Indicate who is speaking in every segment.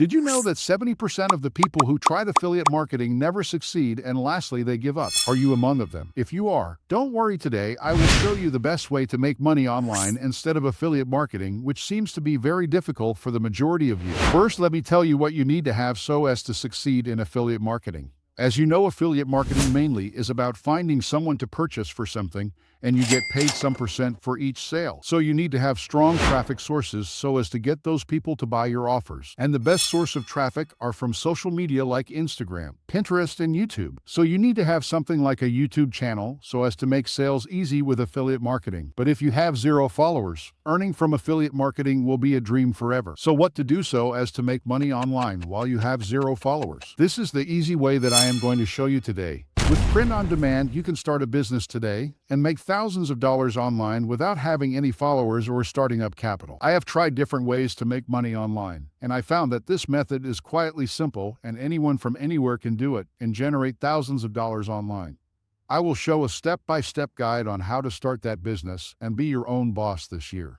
Speaker 1: Did you know that 70% of the people who tried affiliate marketing never succeed, and lastly, they give up? Are you among of them? If you are, don't worry today. I will show you the best way to make money online instead of affiliate marketing, which seems to be very difficult for the majority of you. First, let me tell you what you need to have so as to succeed in affiliate marketing. As you know, affiliate marketing mainly is about finding someone to purchase for something, and you get paid some percent for each sale. So you need to have strong traffic sources so as to get those people to buy your offers. And the best source of traffic are from social media like Instagram, Pinterest, and YouTube. So you need to have something like a YouTube channel so as to make sales easy with affiliate marketing. But if you have 0 followers, earning from affiliate marketing will be a dream forever. So what to do so as to make money online while you have 0 followers? This is the easy way that I am going to show you today. With print on demand, you can start a business today and make thousands of dollars online without having any followers or starting up capital. I have tried different ways to make money online, and I found that this method is quietly simple and anyone from anywhere can do it and generate thousands of dollars online. I will show a step-by-step guide on how to start that business and be your own boss this year.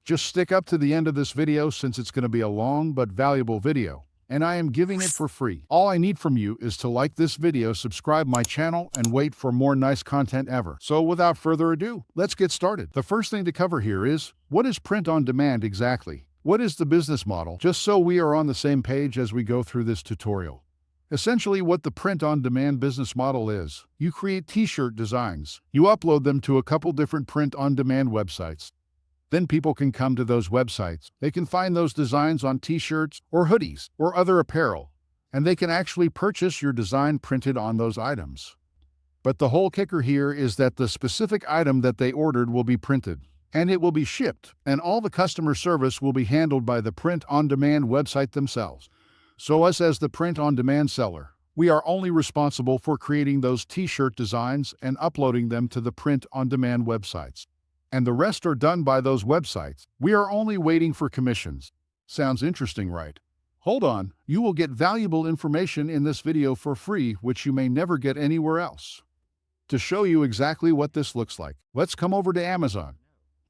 Speaker 1: Just stick up to the end of this video since it's going to be a long but valuable video, and I am giving it for free. All I need from you is to like this video, subscribe my channel, and wait for more nice content ever. So without further ado, let's get started. The first thing to cover here is, what is print on demand exactly? What is the business model? Just so we are on the same page as we go through this tutorial. Essentially, what the print on demand business model is, you create t-shirt designs. You upload them to a couple different print on demand websites. Then people can come to those websites. They can find those designs on t-shirts or hoodies or other apparel, and they can actually purchase your design printed on those items. But the whole kicker here is that the specific item that they ordered will be printed, and it will be shipped, and all the customer service will be handled by the print on demand website themselves. So us as the print on demand seller, we are only responsible for creating those t-shirt designs and uploading them to the print on demand websites. And the rest are done by those websites. We are only waiting for commissions. Sounds interesting, right? Hold on, you will get valuable information in this video for free, which you may never get anywhere else. To show you exactly what this looks like, let's come over to Amazon,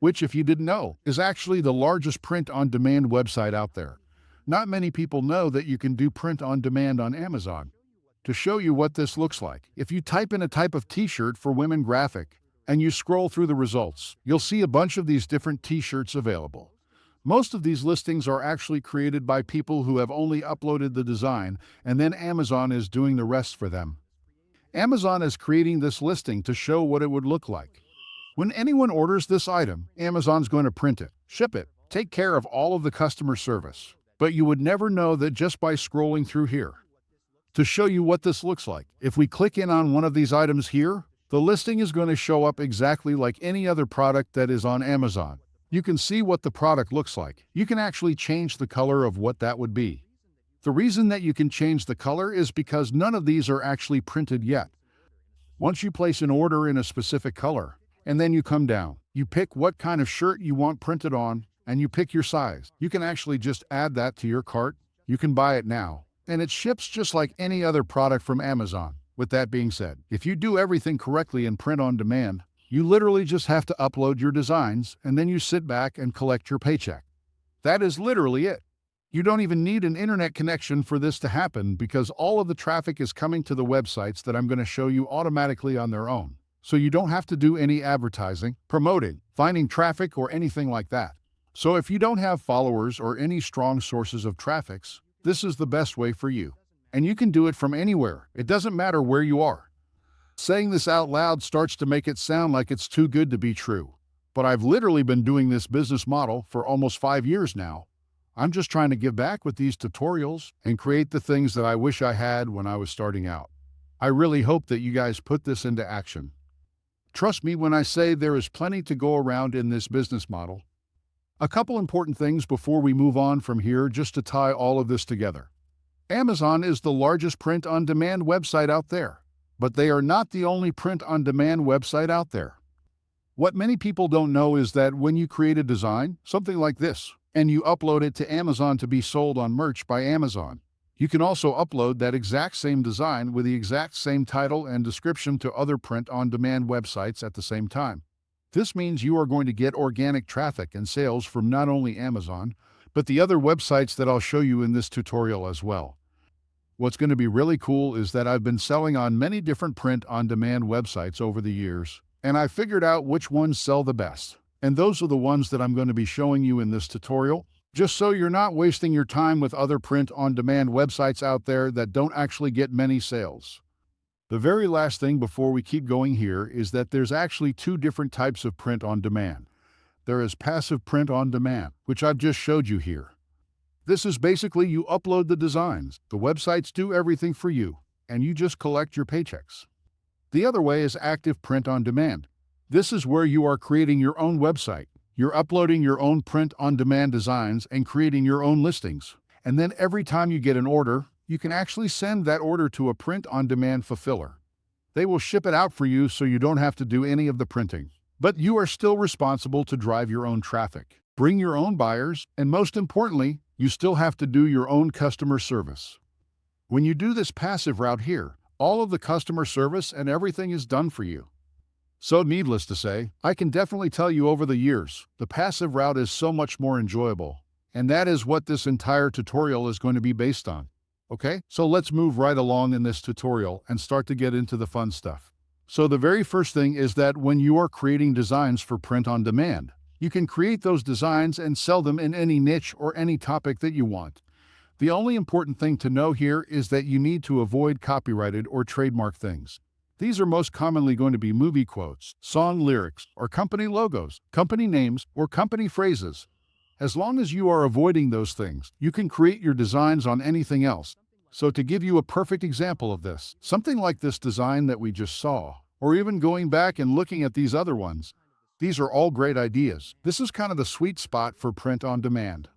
Speaker 1: which, if you didn't know, is actually the largest print-on-demand website out there. Not many people know that you can do print-on-demand on Amazon. To show you what this looks like, if you type in a type of t-shirt for women graphic, and you scroll through the results, you'll see a bunch of these different t-shirts available. Most of these listings are actually created by people who have only uploaded the design, and then Amazon is doing the rest for them. Amazon is creating this listing to show what it would look like. When anyone orders this item, Amazon's going to print it, ship it, take care of all of the customer service. But you would never know that just by scrolling through here. To show you what this looks like, if we click in on one of these items here, the listing is going to show up exactly like any other product that is on Amazon. You can see what the product looks like. You can actually change the color of what that would be. The reason that you can change the color is because none of these are actually printed yet. Once you place an order in a specific color, and then you come down, you pick what kind of shirt you want printed on, and you pick your size. You can actually just add that to your cart. You can buy it now, and it ships just like any other product from Amazon. With that being said, if you do everything correctly in print on demand, you literally just have to upload your designs and then you sit back and collect your paycheck. That is literally it. You don't even need an internet connection for this to happen because all of the traffic is coming to the websites that I'm going to show you automatically on their own. So you don't have to do any advertising, promoting, finding traffic, or anything like that. So if you don't have followers or any strong sources of traffic, this is the best way for you. And you can do it from anywhere. It doesn't matter where you are. Saying this out loud starts to make it sound like it's too good to be true. But I've literally been doing this business model for almost 5 years now. I'm just trying to give back with these tutorials and create the things that I wish I had when I was starting out. I really hope that you guys put this into action. Trust me when I say there is plenty to go around in this business model. A couple important things before we move on from here, just to tie all of this together. Amazon is the largest print-on-demand website out there, but they are not the only print-on-demand website out there. What many people don't know is that when you create a design, something like this, and you upload it to Amazon to be sold on Merch by Amazon, you can also upload that exact same design with the exact same title and description to other print-on-demand websites at the same time. This means you are going to get organic traffic and sales from not only Amazon, but the other websites that I'll show you in this tutorial as well. What's going to be really cool is that I've been selling on many different print-on-demand websites over the years, and I figured out which ones sell the best. And those are the ones that I'm going to be showing you in this tutorial, just so you're not wasting your time with other print-on-demand websites out there that don't actually get many sales. The very last thing before we keep going here is that there's actually two different types of print-on-demand. There is passive print-on-demand, which I've just showed you here. This is basically you upload the designs, the websites do everything for you, and you just collect your paychecks. The other way is active print-on-demand. This is where you are creating your own website. You're uploading your own print-on-demand designs and creating your own listings. And then every time you get an order, you can actually send that order to a print-on-demand fulfiller. They will ship it out for you so you don't have to do any of the printing. But you are still responsible to drive your own traffic, bring your own buyers, and most importantly, you still have to do your own customer service. When you do this passive route here, all of the customer service and everything is done for you. So needless to say, I can definitely tell you over the years, the passive route is so much more enjoyable. And that is what this entire tutorial is going to be based on. Okay, so let's move right along in this tutorial and start to get into the fun stuff. So the very first thing is that when you are creating designs for print on demand, you can create those designs and sell them in any niche or any topic that you want. The only important thing to know here is that you need to avoid copyrighted or trademark things. These are most commonly going to be movie quotes, song lyrics, or company logos, company names, or company phrases. As long as you are avoiding those things, you can create your designs on anything else. So to give you a perfect example of this, something like this design that we just saw, or even going back and looking at these other ones, these are all great ideas. This is kind of the sweet spot for print on demand.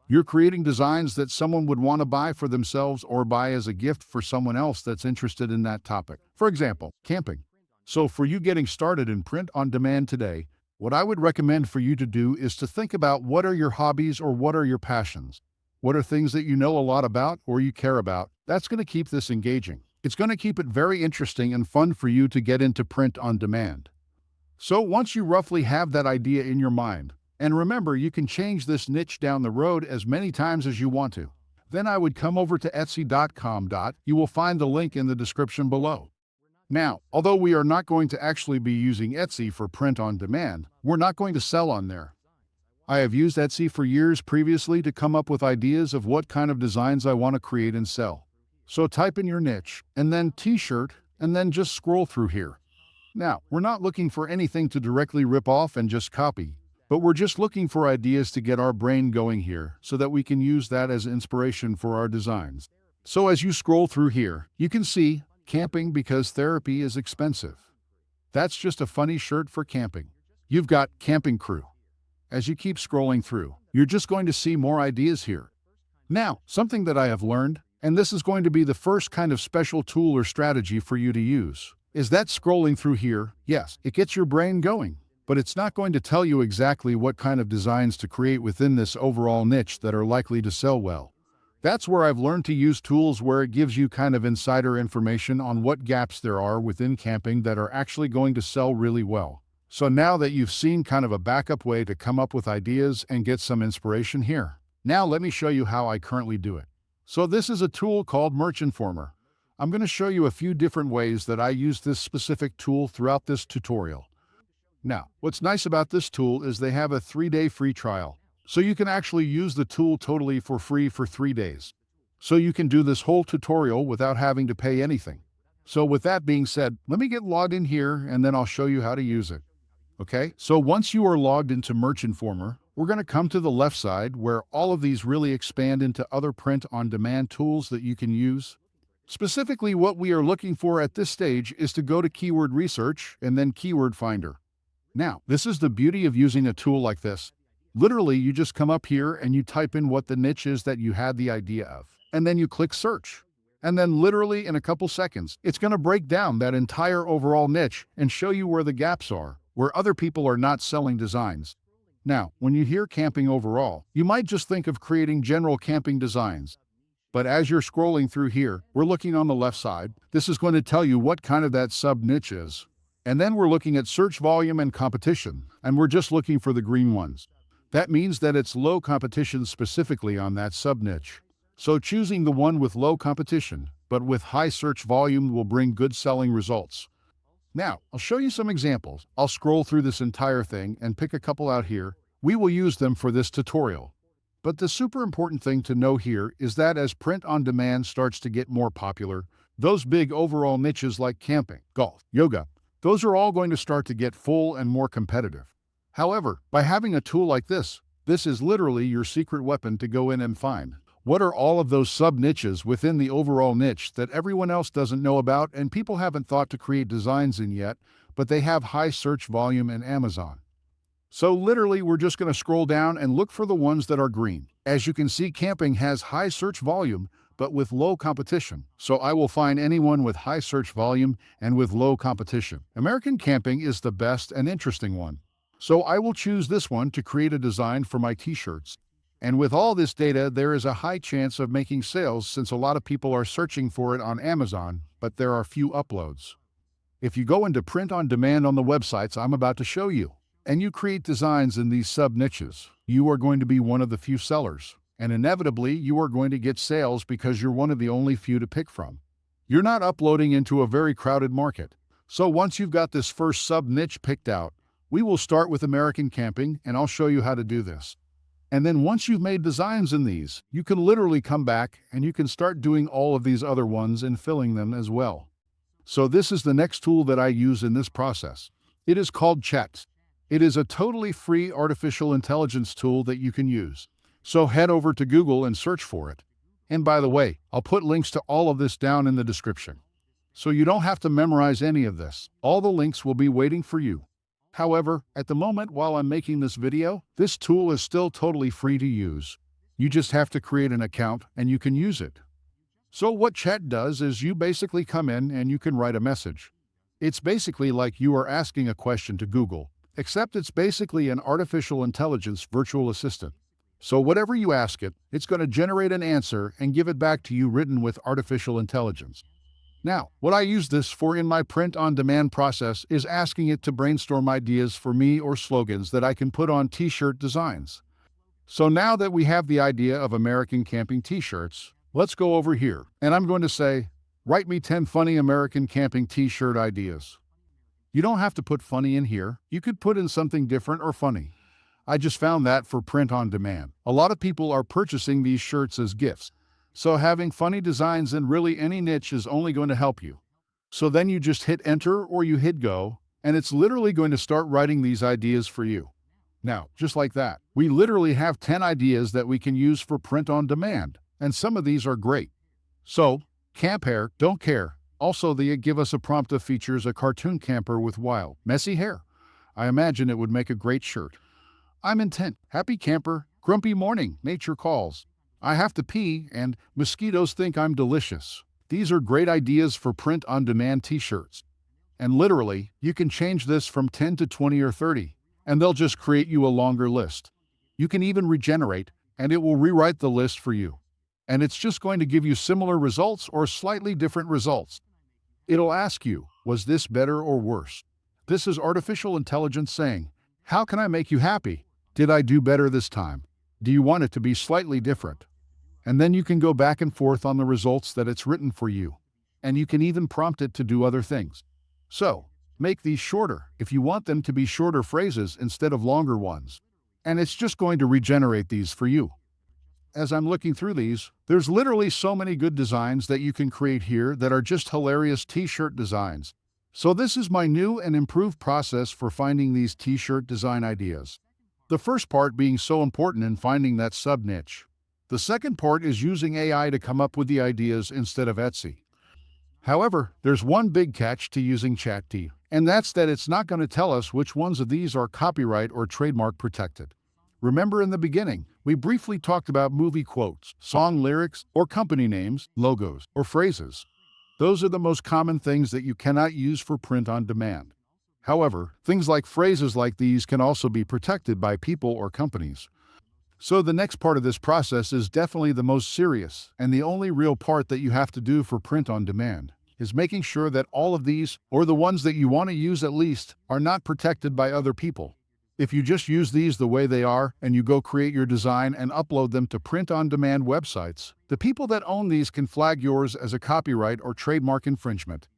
Speaker 1: You're creating designs that someone would want to buy for themselves or buy as a gift for someone else that's interested in that topic. For example, camping. So for you getting started in print on demand today, what I would recommend for you to do is to think about what are your hobbies or what are your passions. What are things that you know a lot about or you care about? That's going to keep this engaging. It's going to keep it very interesting and fun for you to get into print on demand. So once you roughly have that idea in your mind, and remember you can change this niche down the road as many times as you want to, then I would come over to Etsy.com. You will find the link in the description below. Now, although we are not going to actually be using Etsy for print on demand, we're not going to sell on there. I have used Etsy for years previously to come up with ideas of what kind of designs I want to create and sell. So type in your niche, and then t-shirt, and then just scroll through here. Now, we're not looking for anything to directly rip off and just copy, but we're just looking for ideas to get our brain going here so that we can use that as inspiration for our designs. So as you scroll through here, you can see camping because therapy is expensive. That's just a funny shirt for camping. You've got camping crew. As you keep scrolling through, you're just going to see more ideas here. Now, something that I have learned, and this is going to be the first kind of special tool or strategy for you to use, is that scrolling through here, yes, it gets your brain going, but it's not going to tell you exactly what kind of designs to create within this overall niche that are likely to sell well. That's where I've learned to use tools where it gives you kind of insider information on what gaps there are within camping that are actually going to sell really well. So now that you've seen kind of a backup way to come up with ideas and get some inspiration here, now let me show you how I currently do it. So this is a tool called Merch Informer. I'm going to show you a few different ways that I use this specific tool throughout this tutorial. Now, what's nice about this tool is they have a 3-day free trial. So you can actually use the tool totally for free for 3 days. So you can do this whole tutorial without having to pay anything. So with that being said, let me get logged in here and then I'll show you how to use it. Okay, so once you are logged into Merch Informer, we're going to come to the left side where all of these really expand into other print-on-demand tools that you can use. Specifically, what we are looking for at this stage is to go to Keyword Research and then Keyword Finder. Now, this is the beauty of using a tool like this. Literally, you just come up here and you type in what the niche is that you had the idea of, and then you click Search. And then literally in a couple seconds, it's going to break down that entire overall niche and show you where the gaps are, where other people are not selling designs. Now, when you hear camping overall, you might just think of creating general camping designs. But as you're scrolling through here, we're looking on the left side. This is going to tell you what kind of that sub-niche is. And then we're looking at search volume and competition, and we're just looking for the green ones. That means that it's low competition specifically on that sub-niche. So choosing the one with low competition, but with high search volume will bring good selling results. Now, I'll show you some examples. I'll scroll through this entire thing and pick a couple out here. We will use them for this tutorial. But the super important thing to know here is that as print on demand starts to get more popular, those big overall niches like camping, golf, yoga, those are all going to start to get full and more competitive. However, by having a tool like this is literally your secret weapon to go in and find what are all of those sub-niches within the overall niche that everyone else doesn't know about and people haven't thought to create designs in yet, but they have high search volume in Amazon. So literally, we're just going to scroll down and look for the ones that are green. As you can see, camping has high search volume, but with low competition. So I will find anyone with high search volume and with low competition. American camping is the best and interesting one. So I will choose this one to create a design for my t-shirts. And with all this data, there is a high chance of making sales since a lot of people are searching for it on Amazon, but there are few uploads. If you go into print on demand on the websites I'm about to show you, and you create designs in these sub-niches, you are going to be one of the few sellers. And inevitably, you are going to get sales because you're one of the only few to pick from. You're not uploading into a very crowded market. So once you've got this first sub-niche picked out, we will start with American camping, and I'll show you how to do this. And then once you've made designs in these, you can literally come back and you can start doing all of these other ones and filling them as well. So this is the next tool that I use in this process. It is called Chat. It is a totally free artificial intelligence tool that you can use. So head over to Google and search for it. And by the way, I'll put links to all of this down in the description. So you don't have to memorize any of this. All the links will be waiting for you. However, at the moment while I'm making this video, this tool is still totally free to use. You just have to create an account and you can use it. So what Chat does is you basically come in and you can write a message. It's basically like you are asking a question to Google, except it's basically an artificial intelligence virtual assistant. So whatever you ask it, it's going to generate an answer and give it back to you written with artificial intelligence. Now, what I use this for in my print-on-demand process is asking it to brainstorm ideas for me or slogans that I can put on t-shirt designs. So now that we have the idea of American camping t-shirts, let's go over here, and I'm going to say, write me 10 funny American camping t-shirt ideas. You don't have to put funny in here. You could put in something different or funny. I just found that for print-on-demand. A lot of people are purchasing these shirts as gifts. So having funny designs in really any niche is only going to help you. So then you just hit enter or you hit go, and it's literally going to start writing these ideas for you. Now, just like that, we literally have 10 ideas that we can use for print on demand, and some of these are great. So, camp hair, don't care. Also, they give us a prompt that features a cartoon camper with wild, messy hair. I imagine it would make a great shirt. I'm intent, happy camper, grumpy morning, nature calls. I have to pee, and mosquitoes think I'm delicious. These are great ideas for print-on-demand t-shirts. And literally, you can change this from 10 to 20 or 30, and they'll just create you a longer list. You can even regenerate, and it will rewrite the list for you. And it's just going to give you similar results or slightly different results. It'll ask you, was this better or worse? This is artificial intelligence saying, how can I make you happy? Did I do better this time? Do you want it to be slightly different? And then you can go back and forth on the results that it's written for you. And you can even prompt it to do other things. So, make these shorter if you want them to be shorter phrases instead of longer ones. And it's just going to regenerate these for you. As I'm looking through these, there's literally so many good designs that you can create here that are just hilarious t-shirt designs. So this is my new and improved process for finding these t-shirt design ideas. The first part being so important in finding that sub-niche. The second part is using AI to come up with the ideas instead of Etsy. However, there's one big catch to using ChatGPT, and that's that it's not going to tell us which ones of these are copyright or trademark protected. Remember in the beginning, we briefly talked about movie quotes, song lyrics, or company names, logos, or phrases. Those are the most common things that you cannot use for print on demand. However, things like phrases like these can also be protected by people or companies. So the next part of this process is definitely the most serious, and the only real part that you have to do for print on demand is making sure that all of these, or the ones that you want to use at least, are not protected by other people. If you just use these the way they are and you go create your design and upload them to print-on-demand websites, the people that own these can flag yours as a copyright or trademark infringement.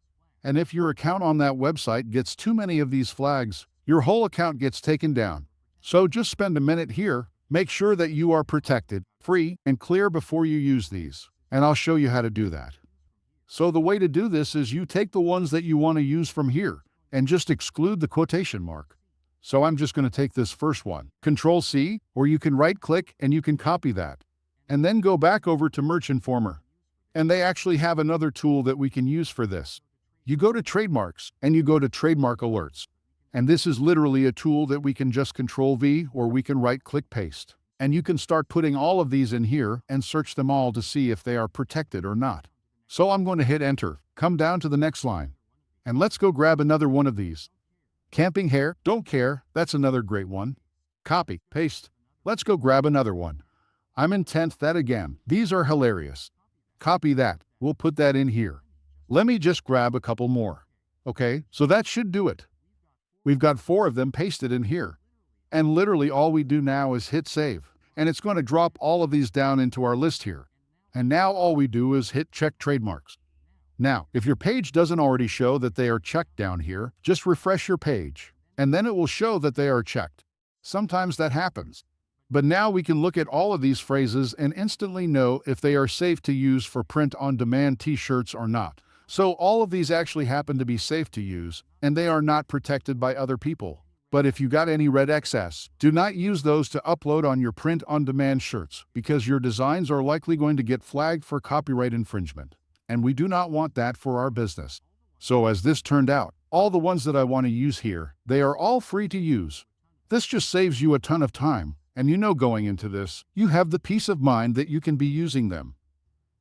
Speaker 1: And if your account on that website gets too many of these flags, your whole account gets taken down. So just spend a minute here, make sure that you are protected, free, and clear before you use these. And I'll show you how to do that. So the way to do this is you take the ones that you want to use from here and just exclude the quotation mark. So I'm just going to take this first one, Control-C, or you can right-click and you can copy that. And then go back over to Merch Informer. And they actually have another tool that we can use for this. You go to Trademarks and you go to Trademark Alerts. And this is literally a tool that we can just Control-V or we can right-click paste. And you can start putting all of these in here and search them all to see if they are protected or not. So I'm going to hit Enter, come down to the next line. And let's go grab another one of these. Camping hair, don't care, that's another great one. Copy, paste. Let's go grab another one. I'm intent that again. These are hilarious. Copy that, we'll put that in here. Let me just grab a couple more. Okay, so that should do it. We've got 4 of them pasted in here. And literally all we do now is hit save. And it's going to drop all of these down into our list here. And now all we do is hit check trademarks. Now, if your page doesn't already show that they are checked down here, just refresh your page, and then it will show that they are checked. Sometimes that happens. But now we can look at all of these phrases and instantly know if they are safe to use for print-on-demand t-shirts or not. So all of these actually happen to be safe to use, and they are not protected by other people. But if you got any red excess, do not use those to upload on your print-on-demand shirts, because your designs are likely going to get flagged for copyright infringement. And we do not want that for our business. So as this turned out, all the ones that I want to use here, they are all free to use. This just saves you a ton of time, and you know going into this, you have the peace of mind that you can be using them.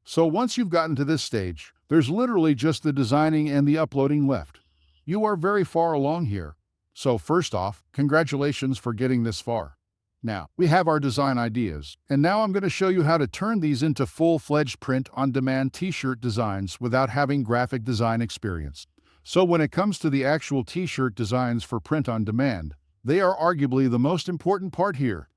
Speaker 1: So once you've gotten to this stage, there's literally just the designing and the uploading left. You are very far along here. So first off, congratulations for getting this far. Now, we have our design ideas, and now I'm going to show you how to turn these into full-fledged print-on-demand t-shirt designs without having graphic design experience. So when it comes to the actual t-shirt designs for print-on-demand, they are arguably the most important part here.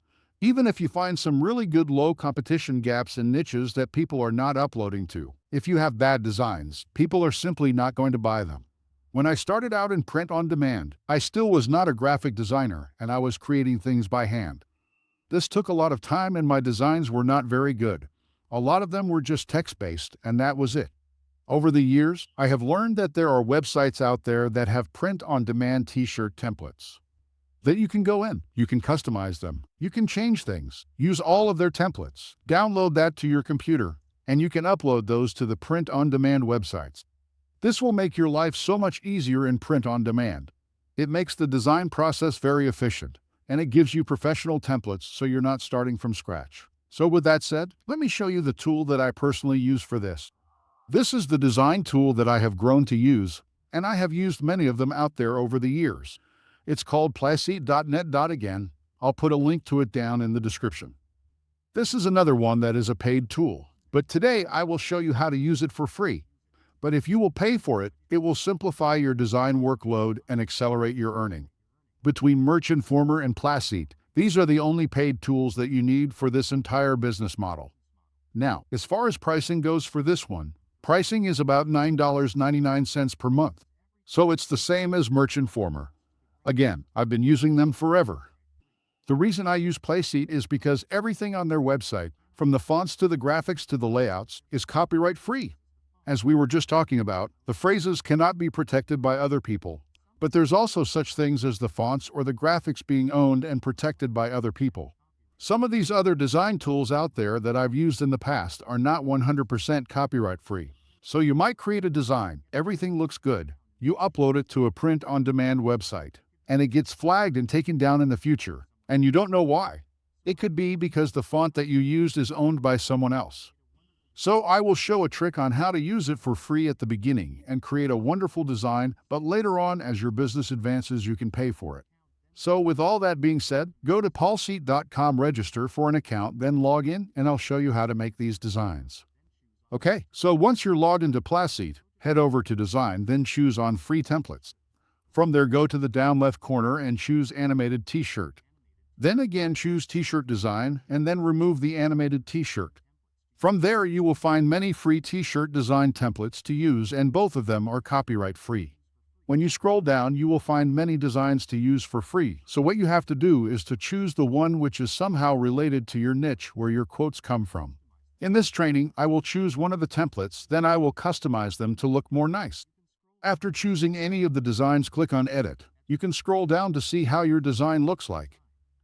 Speaker 1: Even if you find some really good low-competition gaps and niches that people are not uploading to, if you have bad designs, people are simply not going to buy them. When I started out in print-on-demand, I still was not a graphic designer, and I was creating things by hand. This took a lot of time and my designs were not very good. A lot of them were just text-based, and that was it. Over the years, I have learned that there are websites out there that have print-on-demand t-shirt templates that you can go in, you can customize them, you can change things, use all of their templates, download that to your computer, and you can upload those to the print-on-demand websites. This will make your life so much easier in print-on-demand. It makes the design process very efficient, and it gives you professional templates so you're not starting from scratch. So with that said, let me show you the tool that I personally use for this. This is the design tool that I have grown to use, and I have used many of them out there over the years. It's called Plaseat.net. Again, I'll put a link to it down in the description. This is another one that is a paid tool, but today I will show you how to use it for free. But if you will pay for it, it will simplify your design workload and accelerate your earning. Between Merch Informer and Plaseat, these are the only paid tools that you need for this entire business model. Now, as far as pricing goes for this one, pricing is about $9.99 per month. So it's the same as Merch Informer. Again, I've been using them forever. The reason I use Plaseat is because everything on their website, from the fonts to the graphics to the layouts, is copyright free. As we were just talking about, the phrases cannot be protected by other people. But there's also such things as the fonts or the graphics being owned and protected by other people. Some of these other design tools out there that I've used in the past are not 100% copyright free. So you might create a design, everything looks good, you upload it to a print-on-demand website, and it gets flagged and taken down in the future, and you don't know why. It could be because the font that you used is owned by someone else. So I will show a trick on how to use it for free at the beginning and create a wonderful design, but later on as your business advances you can pay for it. So with all that being said, go to Plaseat.com, register for an account, then log in and I'll show you how to make these designs. Okay, so once you're logged into Plaseat, head over to Design, then choose on Free Templates. From there, go to the down left corner and choose Animated T-shirt. Then again choose T-shirt design and then remove the animated T-shirt. From there, you will find many free T-shirt design templates to use, and both of them are copyright free. When you scroll down, you will find many designs to use for free. So what you have to do is to choose the one which is somehow related to your niche where your quotes come from. In this training, I will choose one of the templates, then I will customize them to look more nice. After choosing any of the designs, click on Edit. You can scroll down to see how your design looks like.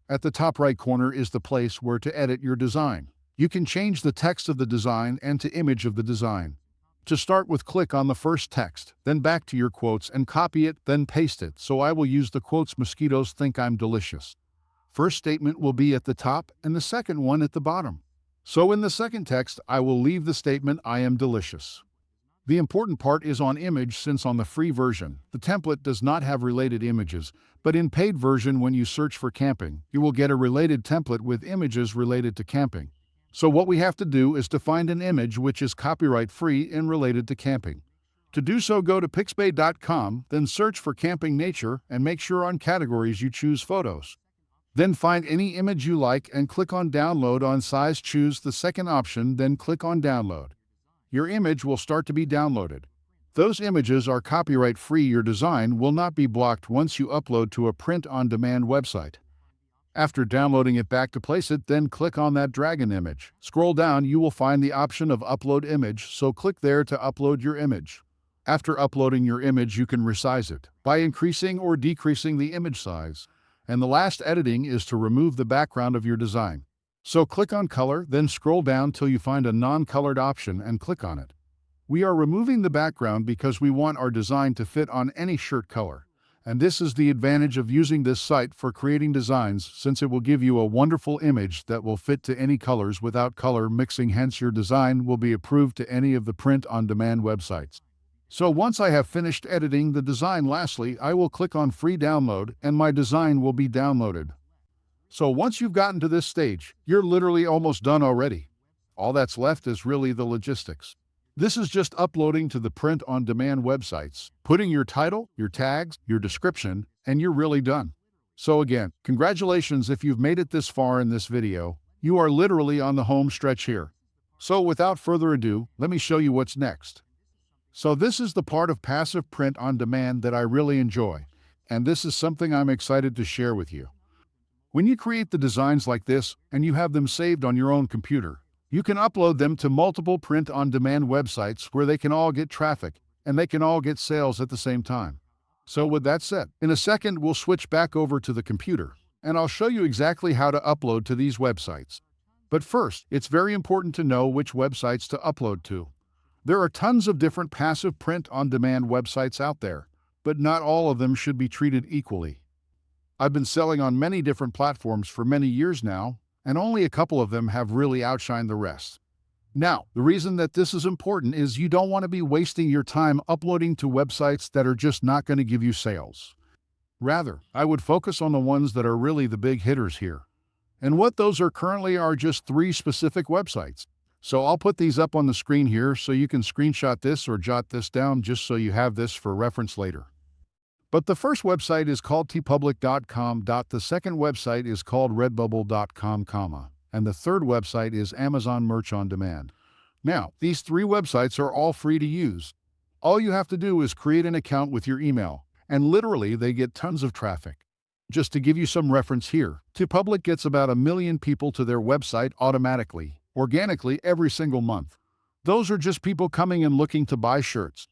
Speaker 1: At the top right corner is the place where to edit your design. You can change the text of the design and to image of the design. To start with, click on the first text, then back to your quotes and copy it, then paste it. So I will use the quotes, "Mosquitoes think I'm delicious." First statement will be at the top and the second one at the bottom. So in the second text, I will leave the statement, "I am delicious." The important part is on image, since on the free version, the template does not have related images, but in paid version, when you search for camping, you will get a related template with images related to camping. So what we have to do is to find an image which is copyright free and related to camping. To do so, go to pixabay.com, then search for camping nature and make sure on categories you choose photos. Then find any image you like and click on download. On size, choose the second option, then click on download. Your image will start to be downloaded. Those images are copyright free. Your design will not be blocked once you upload to a print-on-demand website. After downloading it back to place it, then click on that dragon image. Scroll down, you will find the option of upload image, so click there to upload your image. After uploading your image, you can resize it by increasing or decreasing the image size. And the last editing is to remove the background of your design. So click on color, then scroll down till you find a non-colored option and click on it. We are removing the background because we want our design to fit on any shirt color. And this is the advantage of using this site for creating designs, since it will give you a wonderful image that will fit to any colors without color mixing. Hence, your design will be approved to any of the print-on-demand websites. So once I have finished editing the design, lastly, I will click on free download and my design will be downloaded. So once you've gotten to this stage, you're literally almost done already. All that's left is really the logistics. This is just uploading to the print-on-demand websites, putting your title, your tags, your description, and you're really done. So again, congratulations if you've made it this far in this video. You are literally on the home stretch here. So without further ado, let me show you what's next. So this is the part of passive print-on-demand that I really enjoy, and this is something I'm excited to share with you. When you create the designs like this and you have them saved on your own computer, you can upload them to multiple print-on-demand websites where they can all get traffic and they can all get sales at the same time. So with that said, in a second we'll switch back over to the computer and I'll show you exactly how to upload to these websites. But first, it's very important to know which websites to upload to. There are tons of different passive print-on-demand websites out there, but not all of them should be treated equally. I've been selling on many different platforms for many years now, and only a couple of them have really outshined the rest. Now, the reason that this is important is you don't want to be wasting your time uploading to websites that are just not going to give you sales. Rather, I would focus on the ones that are really the big hitters here. And what those are currently are just 3 specific websites. So I'll put these up on the screen here so you can screenshot this or jot this down just so you have this for reference later. But the first website is called teepublic.com. The second website is called redbubble.com, and the third website is Amazon Merch on Demand. Now, these 3 websites are all free to use. All you have to do is create an account with your email, and literally they get tons of traffic. Just to give you some reference here, TeePublic gets about 1 million people to their website automatically, organically every single month. Those are just people coming and looking to buy shirts.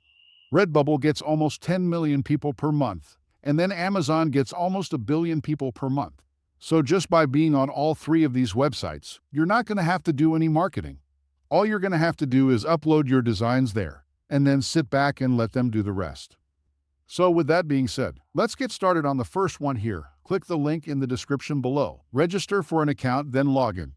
Speaker 1: Redbubble gets almost 10 million people per month, and then Amazon gets almost 1 billion people per month. So just by being on all 3 of these websites, you're not going to have to do any marketing. All you're going to have to do is upload your designs there, and then sit back and let them do the rest. So with that being said, let's get started on the first one here. Click the link in the description below. Register for an account, then log in.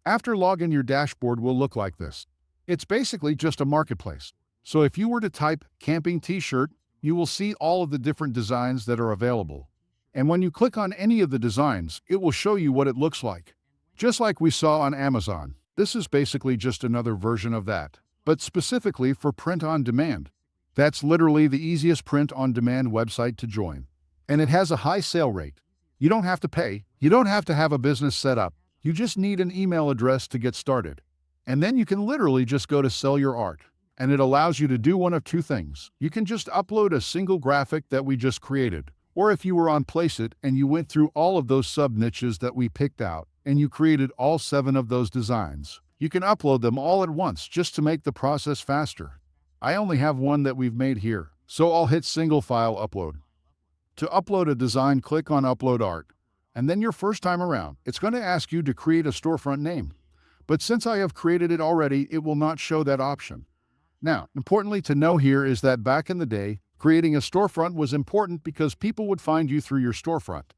Speaker 1: After login, your dashboard will look like this. It's basically just a marketplace. So if you were to type camping t-shirt, you will see all of the different designs that are available. And when you click on any of the designs, it will show you what it looks like. Just like we saw on Amazon, this is basically just another version of that, but specifically for print on demand. That's literally the easiest print-on-demand website to join. And it has a high sale rate. You don't have to pay. You don't have to have a business set up. You just need an email address to get started. And then you can literally just go to sell your art. And it allows you to do one of two things. You can just upload a single graphic that we just created. Or if you were on Placeit and you went through all of those sub-niches that we picked out, and you created all 7 of those designs, you can upload them all at once just to make the process faster. I only have one that we've made here, so I'll hit single file upload. To upload a design, click on Upload Art, and then your first time around, it's going to ask you to create a storefront name. But since I have created it already, it will not show that option. Now, importantly to know here is that back in the day, creating a storefront was important because people would find you through your storefront.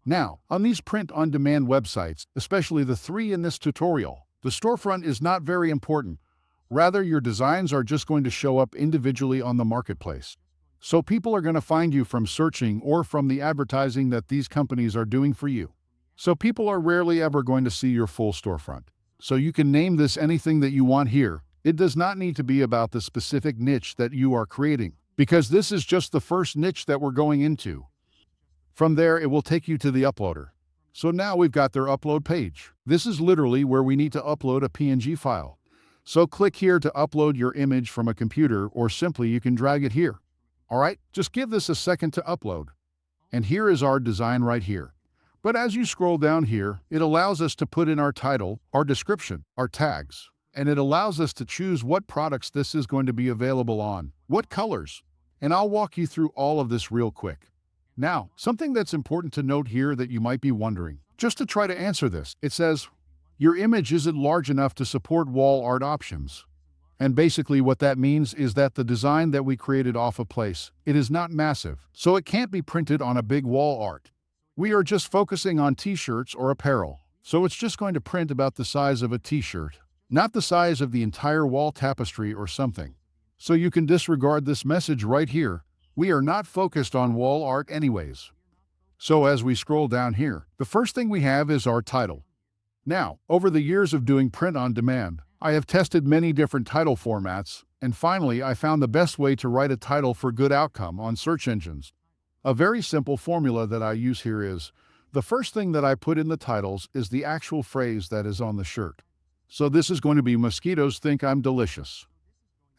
Speaker 1: Now, on these print-on-demand websites, especially the 3 in this tutorial, the storefront is not very important. Rather, your designs are just going to show up individually on the marketplace. So people are going to find you from searching or from the advertising that these companies are doing for you. So people are rarely ever going to see your full storefront. So you can name this anything that you want here. It does not need to be about the specific niche that you are creating, because this is just the first niche that we're going into. From there, it will take you to the uploader. So now we've got their upload page. This is literally where we need to upload a PNG file. So click here to upload your image from a computer, or simply you can drag it here. All right, just give this a second to upload. And here is our design right here. But as you scroll down here, it allows us to put in our title, our description, our tags, and it allows us to choose what products this is going to be available on, what colors. And I'll walk you through all of this real quick. Now, something that's important to note here that you might be wondering, just to try to answer this, it says, your image isn't large enough to support wall art options. And basically what that means is that the design that we created off of Place, it is not massive, so it can't be printed on a big wall art. We are just focusing on t-shirts or apparel, so it's just going to print about the size of a t-shirt, not the size of the entire wall tapestry or something. So you can disregard this message right here. We are not focused on wall art anyways. So as we scroll down here, the first thing we have is our title. Now, over the years of doing print on demand, I have tested many different title formats, and finally I found the best way to write a title for good outcome on search engines. A very simple formula that I use here is, the first thing that I put in the titles is the actual phrase that is on the shirt. So this is going to be "Mosquitoes think I'm delicious."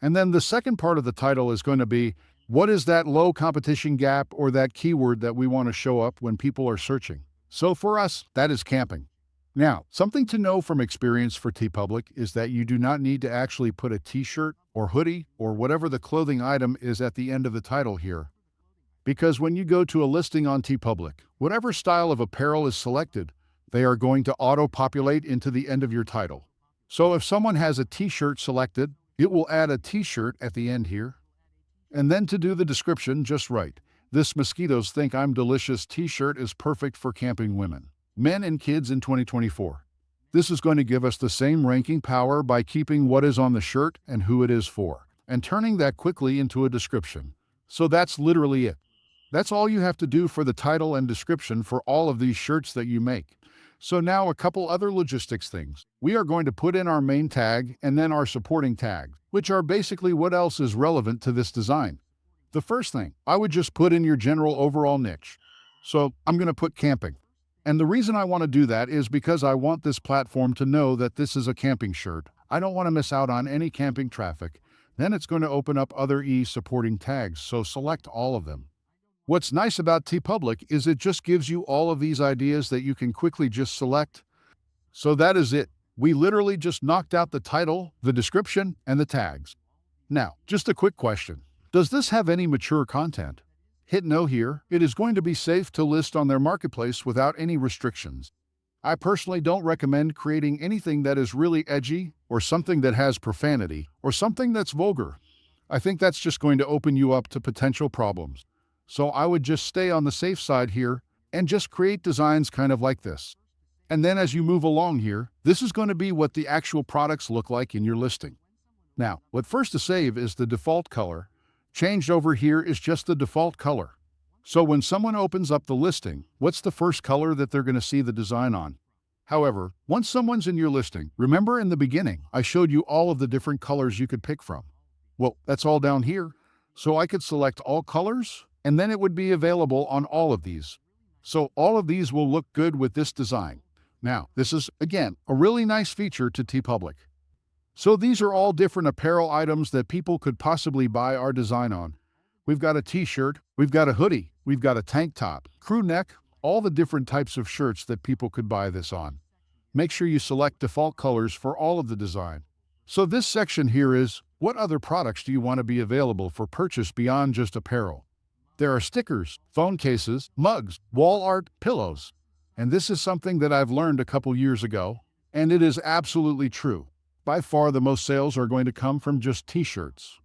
Speaker 1: And then the second part of the title is going to be, what is that low competition gap or that keyword that we want to show up when people are searching? So for us, that is camping. Now, something to know from experience for TeePublic is that you do not need to actually put a t-shirt or hoodie or whatever the clothing item is at the end of the title here. Because when you go to a listing on TeePublic, whatever style of apparel is selected, they are going to auto-populate into the end of your title. So if someone has a t-shirt selected, it will add a t-shirt at the end here. And then to do the description just right, this "Mosquitoes think I'm delicious" t-shirt is perfect for camping women, men and kids in 2024. This is going to give us the same ranking power by keeping what is on the shirt and who it is for, and turning that quickly into a description. So that's literally it. That's all you have to do for the title and description for all of these shirts that you make. So now a couple other logistics things. We are going to put in our main tag and then our supporting tag, which are basically what else is relevant to this design. The first thing, I would just put in your general overall niche. So I'm going to put camping. And the reason I want to do that is because I want this platform to know that this is a camping shirt. I don't want to miss out on any camping traffic. Then it's going to open up other supporting tags, so select all of them. What's nice about TeePublic is it just gives you all of these ideas that you can quickly just select. So that is it. We literally just knocked out the title, the description, and the tags. Now, just a quick question. Does this have any mature content? Hit no here. It is going to be safe to list on their marketplace without any restrictions. I personally don't recommend creating anything that is really edgy, or something that has profanity, or something that's vulgar. I think that's just going to open you up to potential problems. So I would just stay on the safe side here and just create designs kind of like this. And then as you move along here, this is going to be what the actual products look like in your listing. Now, what first to save is the default color. Changed over here is just the default color. So when someone opens up the listing, what's the first color that they're going to see the design on? However, once someone's in your listing, remember in the beginning, I showed you all of the different colors you could pick from. Well, that's all down here. So I could select all colors, and then it would be available on all of these. So all of these will look good with this design. Now, this is, again, a really nice feature to TeePublic. So these are all different apparel items that people could possibly buy our design on. We've got a t-shirt, we've got a hoodie, we've got a tank top, crew neck, all the different types of shirts that people could buy this on. Make sure you select default colors for all of the design. So this section here is, what other products do you want to be available for purchase beyond just apparel? There are stickers, phone cases, mugs, wall art, pillows. And this is something that I've learned a couple years ago, and it is absolutely true. By far the most sales are going to come from just t-shirts.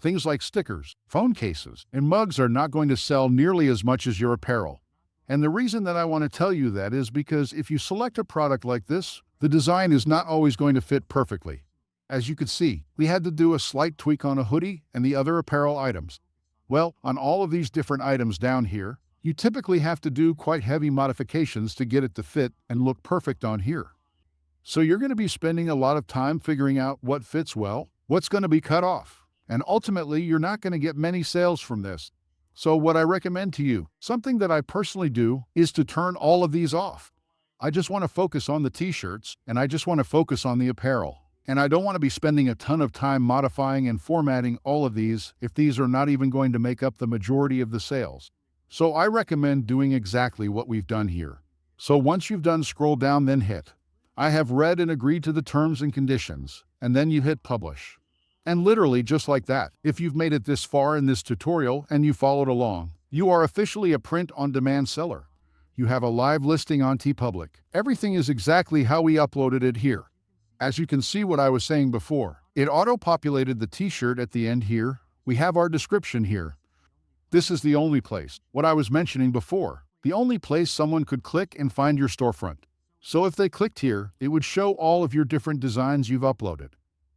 Speaker 1: Things like stickers, phone cases, and mugs are not going to sell nearly as much as your apparel. And the reason that I want to tell you that is because if you select a product like this, the design is not always going to fit perfectly. As you could see, we had to do a slight tweak on a hoodie and the other apparel items. Well, on all of these different items down here, you typically have to do quite heavy modifications to get it to fit and look perfect on here. So you're going to be spending a lot of time figuring out what fits well, what's going to be cut off, and ultimately you're not going to get many sales from this. So what I recommend to you, something that I personally do, is to turn all of these off. I just want to focus on the t-shirts, and I just want to focus on the apparel. And I don't want to be spending a ton of time modifying and formatting all of these if these are not even going to make up the majority of the sales. So I recommend doing exactly what we've done here. So once you've done, scroll down, then hit I have read and agreed to the terms and conditions, and then you hit publish. And literally just like that, if you've made it this far in this tutorial and you followed along, you are officially a print-on-demand seller. You have a live listing on TeePublic. Everything is exactly how we uploaded it here. As you can see what I was saying before, it auto-populated the t-shirt at the end here. We have our description here. This is the only place, what I was mentioning before, the only place someone could click and find your storefront. So if they clicked here, it would show all of your different designs you've uploaded.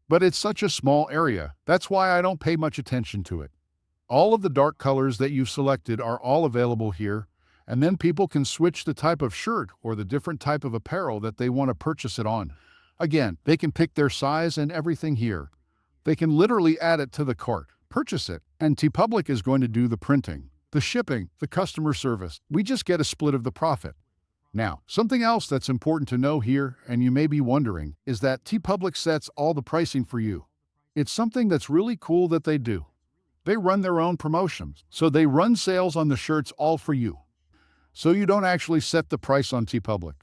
Speaker 1: But it's such a small area, that's why I don't pay much attention to it. All of the dark colors that you've selected are all available here, and then people can switch the type of shirt or the different type of apparel that they want to purchase it on. Again, they can pick their size and everything here. They can literally add it to the cart, purchase it, and TeePublic is going to do the printing, the shipping, the customer service. We just get a split of the profit. Now, something else that's important to know here, and you may be wondering, is that TeePublic sets all the pricing for you. It's something that's really cool that they do. They run their own promotions, so they run sales on the shirts all for you. So you don't actually set the price on TeePublic.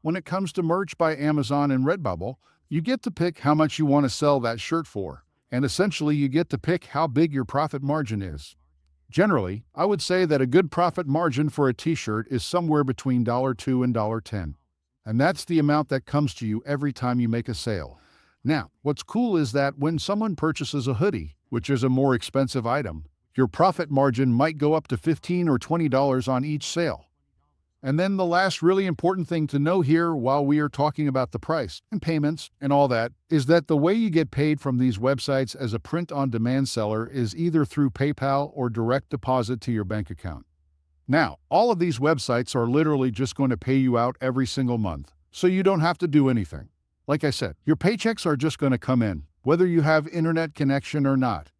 Speaker 1: When it comes to merch by Amazon and Redbubble, you get to pick how much you want to sell that shirt for, and essentially you get to pick how big your profit margin is. Generally, I would say that a good profit margin for a t-shirt is somewhere between $2 and $10. And that's the amount that comes to you every time you make a sale. Now, what's cool is that when someone purchases a hoodie, which is a more expensive item, your profit margin might go up to $15 or $20 on each sale. And then the last really important thing to know here while we are talking about the price and payments and all that is that the way you get paid from these websites as a print-on-demand seller is either through PayPal or direct deposit to your bank account. Now, all of these websites are literally just going to pay you out every single month, so you don't have to do anything. Like I said, your paychecks are just going to come in, whether you have internet connection or not.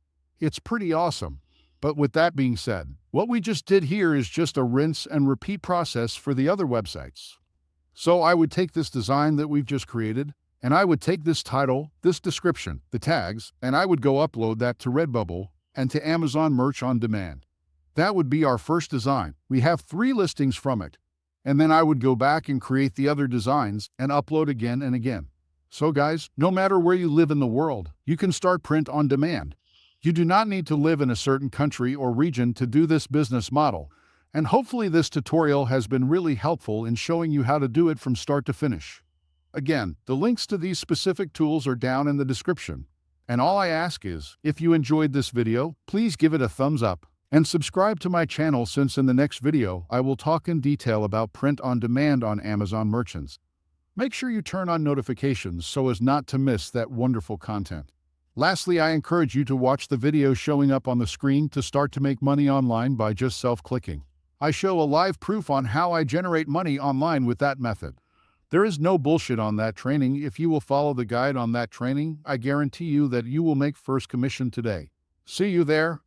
Speaker 1: It's pretty awesome. But with that being said, what we just did here is just a rinse and repeat process for the other websites. So I would take this design that we've just created, and I would take this title, this description, the tags, and I would go upload that to Redbubble and to Amazon Merch on Demand. That would be our first design. We have 3 listings from it. And then I would go back and create the other designs and upload again and again. So guys, no matter where you live in the world, you can start print on demand. You do not need to live in a certain country or region to do this business model, and hopefully this tutorial has been really helpful in showing you how to do it from start to finish. Again, the links to these specific tools are down in the description. And all I ask is, if you enjoyed this video, please give it a thumbs up and subscribe to my channel, since in the next video I will talk in detail about print on demand on Amazon merchants. Make sure you turn on notifications so as not to miss that wonderful content. Lastly, I encourage you to watch the video showing up on the screen to start to make money online by just self-clicking. I show a live proof on how I generate money online with that method. There is no bullshit on that training. If you will follow the guide on that training, I guarantee you that you will make first commission today. See you there.